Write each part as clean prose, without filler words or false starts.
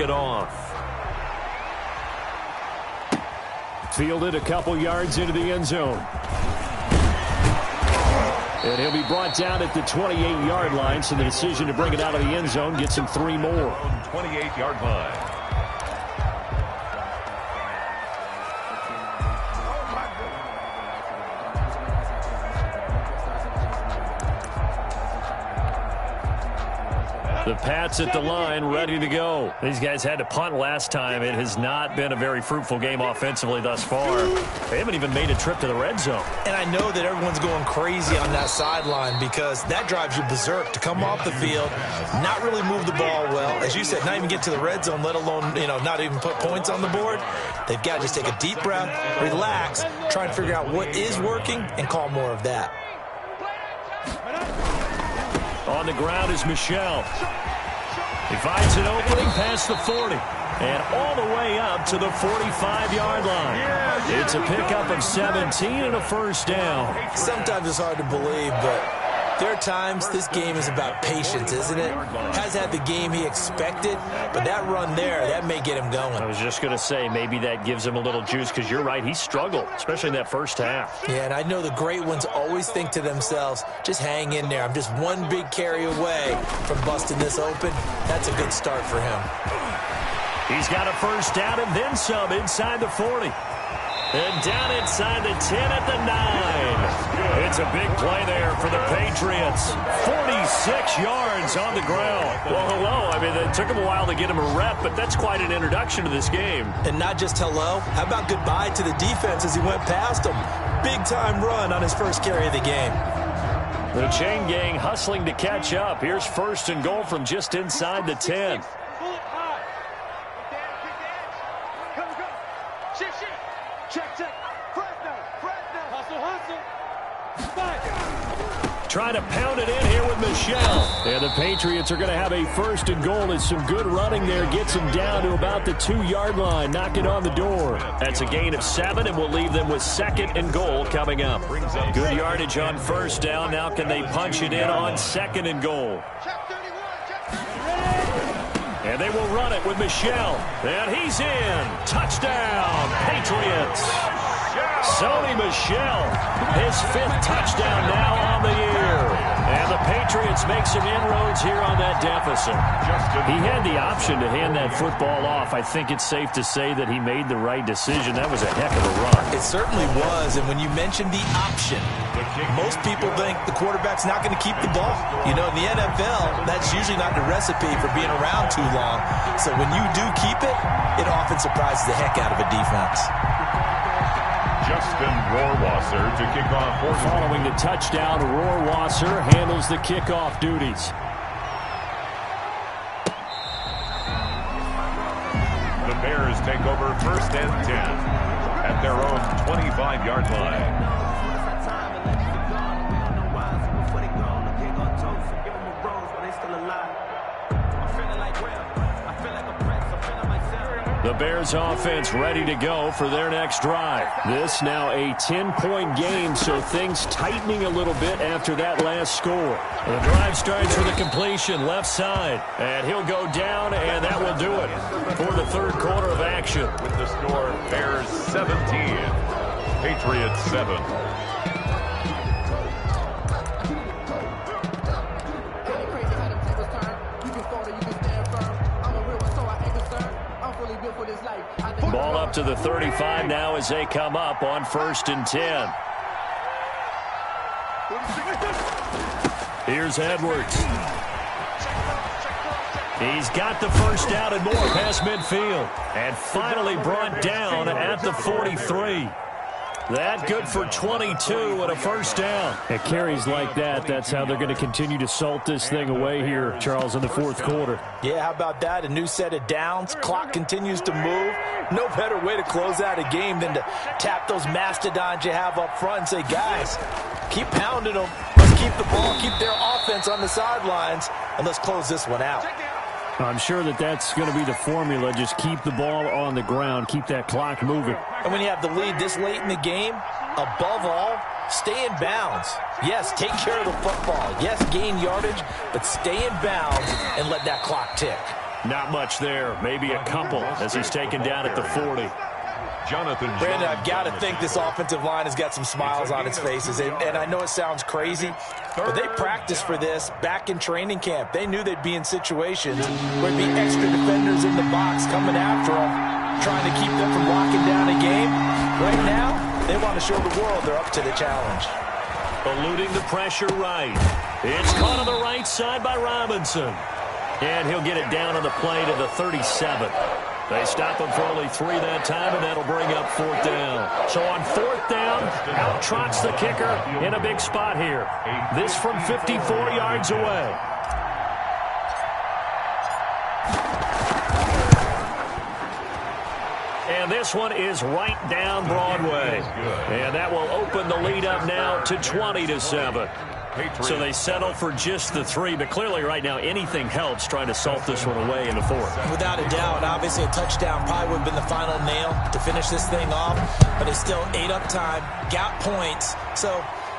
it off. Fielded a couple yards into the end zone. And he'll be brought down at the 28-yard line, so the decision to bring it out of the end zone gets him 3 more. 28-yard line. The Pats at the line, ready to go. These guys had to punt last time. It has not been a very fruitful game offensively thus far. They haven't even made a trip to the red zone. And I know that everyone's going crazy on that sideline because that drives you berserk to come off the field, not really move the ball well. As you said, not even get to the red zone, let alone, not even put points on the board. They've got to just take a deep breath, relax, try and figure out what is working, and call more of that. On the ground is Michel. He finds an opening past the 40 and all the way up to the 45-yard line. It's a pickup of 17 and a first down. Sometimes it's hard to believe, but there are times this game is about patience, isn't it? Has had the game he expected, but that run there, that may get him going. I was just going to say maybe that gives him a little juice because you're right, he struggled, especially in that first half. Yeah, and I know the great ones always think to themselves, just hang in there. I'm just one big carry away from busting this open. That's a good start for him. He's got a first down and then some inside the 40. And down inside the 10 at the 9. It's a big play there for the Patriots. 46 yards on the ground. Well, hello. I mean, it took him a while to get him a rep, but that's quite an introduction to this game. And not just hello. How about goodbye to the defense as he went past him? Big-time run on his first carry of the game. The chain gang hustling to catch up. Here's first and goal from just inside the 10. Trying to pound it in here with Michel. And the Patriots are going to have a first and goal as some good running there gets him down to about the 2-yard line. Knock it on the door. That's a gain of 7, and we'll leave them with second and goal coming up. Good yardage on first down. Now can they punch it in on second and goal? And they will run it with Michel. And he's in. Touchdown, Patriots. Sony Michel, his 5th touchdown now on the year. And the Patriots make some inroads here on that deficit. He had the option to hand that football off. I think it's safe to say that he made the right decision. That was a heck of a run. It certainly was. And when you mentioned the option, most people think the quarterback's not going to keep the ball. In the NFL, that's usually not the recipe for being around too long. So when you do keep it, it often surprises the heck out of a defense. Justin Rohrwasser to kick off. Following the touchdown, Rohrwasser handles the kickoff duties. The Bears take over first and 10 at their own 25-yard line. The Bears offense ready to go for their next drive. This now a 10-point game, so things tightening a little bit after that last score. The drive starts with a completion left side, and he'll go down, and that will do it for the third quarter of action. With the score, Bears 17, Patriots 7. Ball up to the 35 now as they come up on first and 10. Here's Edwards. He's got the first down and more past midfield. And finally brought down at the 43. That good for 22 and a first down. At carries like that, that's how they're going to continue to salt this thing away here, Charles, in the fourth quarter. Yeah, how about that? A new set of downs. Clock continues to move. No better way to close out a game than to tap those mastodons you have up front and say, guys, keep pounding them. Let's keep the ball, keep their offense on the sidelines, and let's close this one out. I'm sure that that's going to be the formula. Just keep the ball on the ground. Keep that clock moving. And when you have the lead this late in the game, above all, stay in bounds. Yes, take care of the football. Yes, gain yardage, but stay in bounds and let that clock tick. Not much there. Maybe a couple as he's taken down at the 40. Brandon, I've got to think this offensive line has got some smiles on its faces. And I know it sounds crazy, but they practiced for this back in training camp. They knew they'd be in situations where there'd be extra defenders in the box coming after them, trying to keep them from locking down a game. Right now, they want to show the world they're up to the challenge. Eluding the pressure right. It's caught on the right side by Robinson. And he'll get it down on the play to the 37. They stop him for only 3 that time, and that'll bring up 4th down. So on 4th down, out trots the kicker in a big spot here. This from 54 yards away. And this one is right down Broadway. And that will open the lead up now to 20-7. So they settle for just the 3, but clearly right now anything helps trying to salt this one away in the 4th. Without a doubt, obviously a touchdown probably would have been the final nail to finish this thing off, but it's still 8 up time, got points. So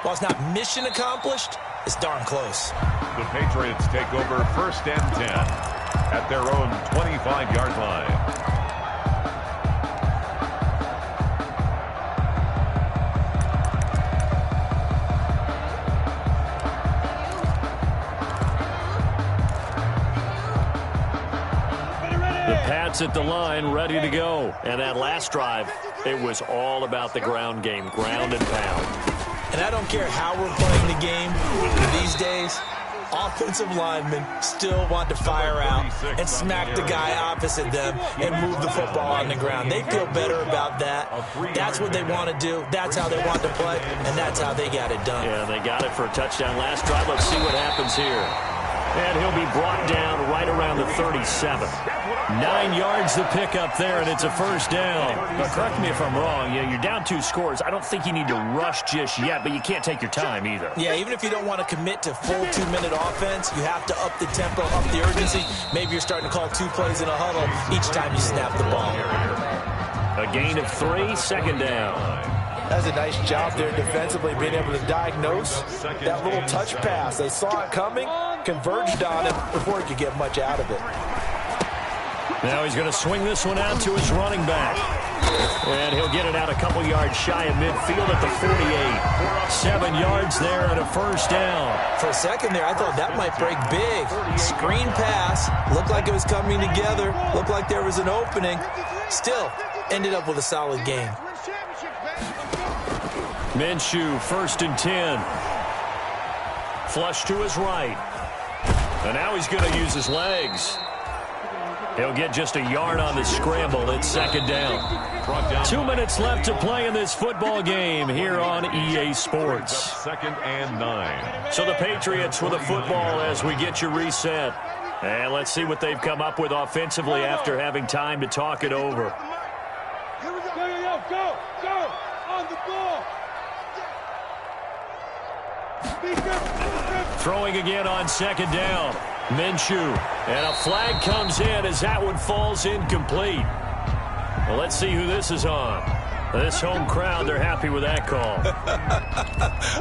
while it's not mission accomplished, it's darn close. The Patriots take over 1st and 10 at their own 25-yard line. At the line, ready to go. And that last drive, it was all about the ground game, ground and pound. And I don't care how we're playing the game these days, offensive linemen still want to fire out and smack the guy opposite them and move the football on the ground. They feel better about that. That's what they want to do. That's how they want to play, and that's how they got it done. Yeah, they got it for a touchdown last drive. Let's see what happens here. And he'll be brought down right around the 37. 9 yards to pick up there, and it's a 1st down. But correct me if I'm wrong. You're down 2 scores. I don't think you need to rush just yet, but you can't take your time either. Yeah, even if you don't want to commit to full 2-minute offense, you have to up the tempo, up the urgency. Maybe you're starting to call 2 plays in a huddle each time you snap the ball. A gain of 3, 2nd down. That's a nice job there defensively, being able to diagnose that little touch pass. They saw it coming, converged on it before he could get much out of it. Now he's going to swing this one out to his running back. And he'll get it out a couple yards shy of midfield at the 48. 7 yards there and a 1st down. For a second there, I thought that might break big. Screen pass. Looked like it was coming together. Looked like there was an opening. Still, ended up with a solid game. Minshew, 1st and 10. Flush to his right. And now he's going to use his legs. He'll get just a yard on the scramble. It's 2nd down. 2 minutes left to play in this football game here on EA Sports. 2nd and 9. So the Patriots with a football as we get you reset. And let's see what they've come up with offensively after having time to talk it over. Here we go. Go. On the ball. Throwing again on 2nd down. Minshew. And a flag comes in as that one falls incomplete. Well, let's see who this is on. This home crowd, they're happy with that call.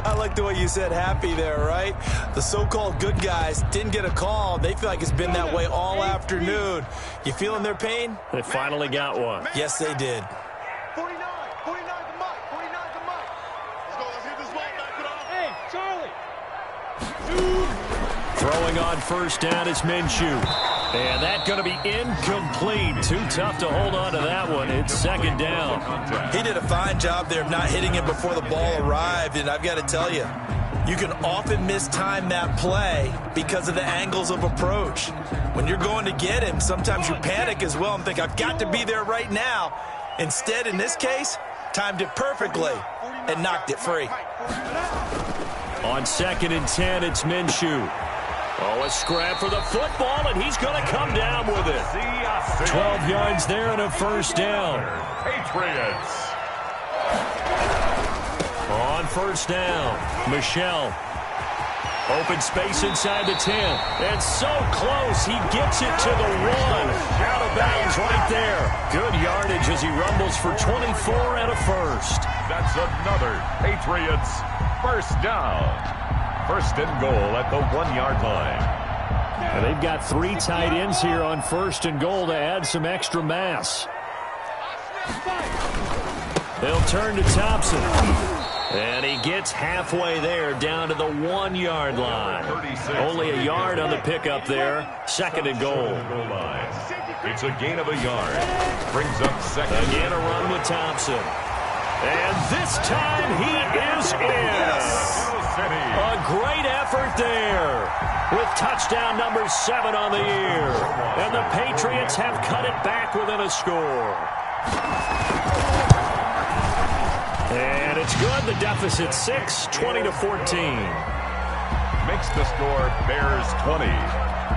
I like the way you said happy there, right? The so-called good guys didn't get a call. They feel like it's been that way all afternoon. You feeling their pain? They finally got one. Yes, they did. 49 the mic. Let's go. Let's hit this ball back it off. Hey, Charlie. Throwing on 1st down is Minshew. And that's going to be incomplete. Too tough to hold on to that one. It's 2nd down. He did a fine job there of not hitting it before the ball arrived. And I've got to tell you, you can often mistime that play because of the angles of approach. When you're going to get him, sometimes you panic as well and think, I've got to be there right now. Instead, in this case, timed it perfectly and knocked it free. On 2nd and 10, it's Minshew. Oh, a scrap for the football, and he's going to come down with it. 12 yards there and a 1st down. Patriots. On 1st down, Michelle. Open space inside the 10. And so close, he gets it to the 1. Out of bounds right there. Good yardage as he rumbles for 24 and a 1st. That's another Patriots 1st down. 1st and goal at the 1-yard line. And they've got 3 tight ends here on 1st and goal to add some extra mass. They'll turn to Thompson. And he gets halfway there, down to the 1-yard line. Only a yard on the pickup there. 2nd and goal. It's a gain of a yard. Brings up 2nd. Again a run with Thompson. And this time he is in. A great effort there with touchdown number 7 on the year. And the Patriots have cut it back within a score. And it's good. The deficit 6, 20-14. Makes the score Bears 20.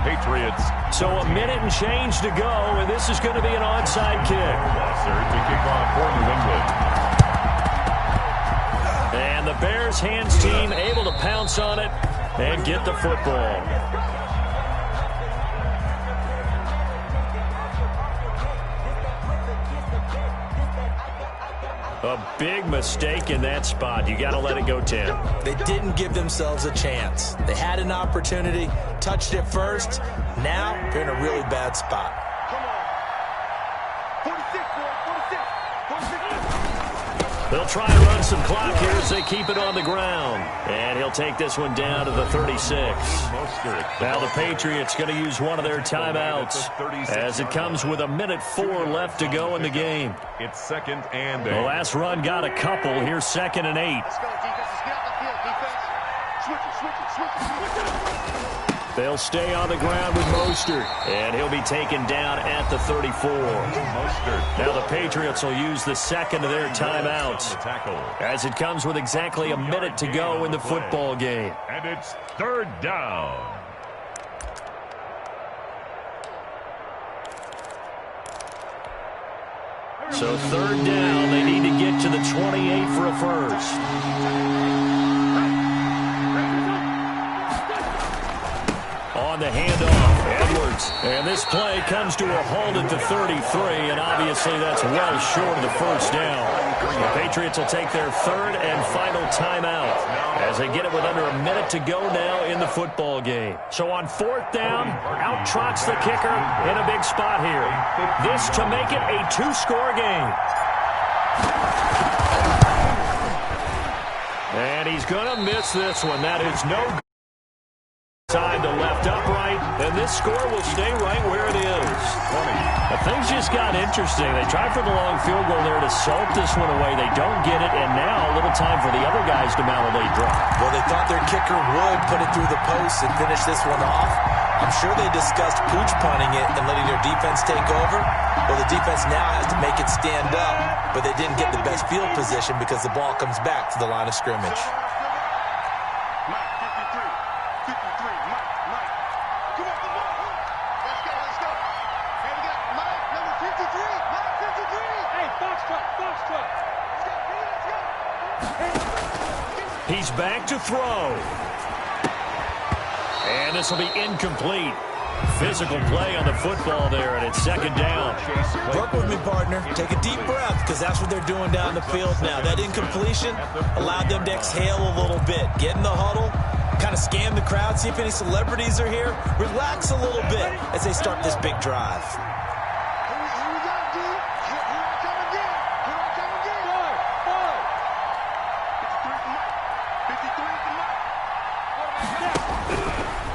Patriots. So a minute and change to go, and this is going to be an onside kick. To kick off for New England. And the Bears hands team able to pounce on it and get the football. A big mistake in that spot. You got to let it go, Tim. They didn't give themselves a chance. They had an opportunity, touched it first. Now they're in a really bad spot. Come on. 46, boy. 46. They'll try and run some clock here as they keep it on the ground. And he'll take this one down to the 36. Now the Patriots going to use one of their timeouts as it comes with 1:04 left to go in the game. It's 2nd and 8. The last run got a couple. Here's 2nd and 8. Let's go, defense. Let's get out the field, defense. Switch it. They'll stay on the ground with Mostert. And he'll be taken down at the 34. Now the Patriots will use the 2nd of their timeouts as it comes with exactly a minute to go in the football game. And it's 3rd down. So 3rd down, they need to get to the 28 for a first. On the handoff, Edwards. And this play comes to a halt at the 33, and obviously that's well short of the first down. The Patriots will take their 3rd and final timeout as they get it with under a minute to go now in the football game. So on 4th down, out trots the kicker in a big spot here. This to make it a 2-score game. And he's going to miss this one. That is no good. Side to left upright, and this score will stay right where it is. But things just got interesting. They tried for the long field goal there to salt this one away. They don't get it, and now a little time for the other guys to mount a late drive. Well, they thought their kicker would put it through the post and finish this one off. I'm sure they discussed pooch punting it and letting their defense take over. Well, the defense now has to make it stand up, but they didn't get the best field position because the ball comes back to the line of scrimmage. He's back to throw. And this will be incomplete. Physical play on the football there, and it's 2nd down. Work with me, partner. Take a deep breath, because that's what they're doing down the field now. That incompletion allowed them to exhale a little bit. Get in the huddle, kind of scan the crowd, see if any celebrities are here. Relax a little bit as they start this big drive.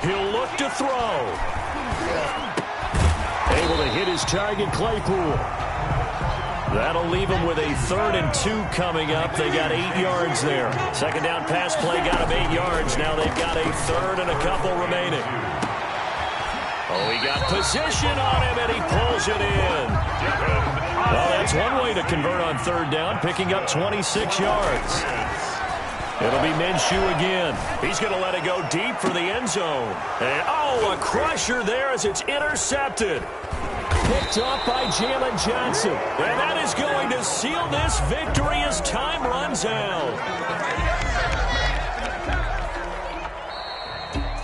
He'll look to throw. Able to hit his target, Claypool. That'll leave him with a 3rd and 2 coming up. They got 8 yards there. 2nd down pass play got him 8 yards. Now they've got a 3rd and a couple remaining. Oh, he got position on him, and he pulls it in. Well, that's one way to convert on 3rd down, picking up 26 yards. It'll be Minshew again. He's going to let it go deep for the end zone. And, a crusher there as it's intercepted. Picked off by Jalen Johnson. And that is going to seal this victory as time runs out.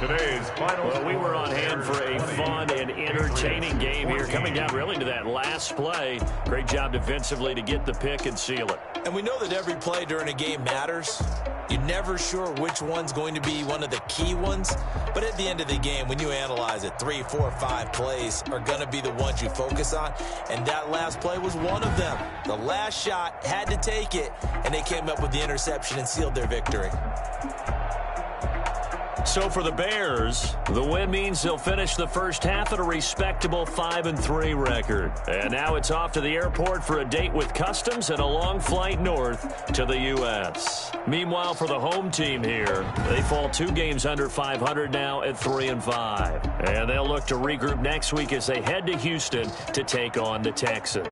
Today's final. Well, we were on hand for a fun and entertaining game here, coming down really to that last play. Great job defensively to get the pick and seal it. And we know that every play during a game matters. You're never sure which one's going to be one of the key ones. But at the end of the game, when you analyze it, 3, 4, 5 plays are going to be the ones you focus on. And that last play was one of them. The last shot had to take it, and they came up with the interception and sealed their victory. So for the Bears, the win means they'll finish the first half at a respectable 5-3 record. And now it's off to the airport for a date with customs and a long flight north to the U.S. Meanwhile, for the home team here, they fall 2 games under 500 now at 3-5. And they'll look to regroup next week as they head to Houston to take on the Texans.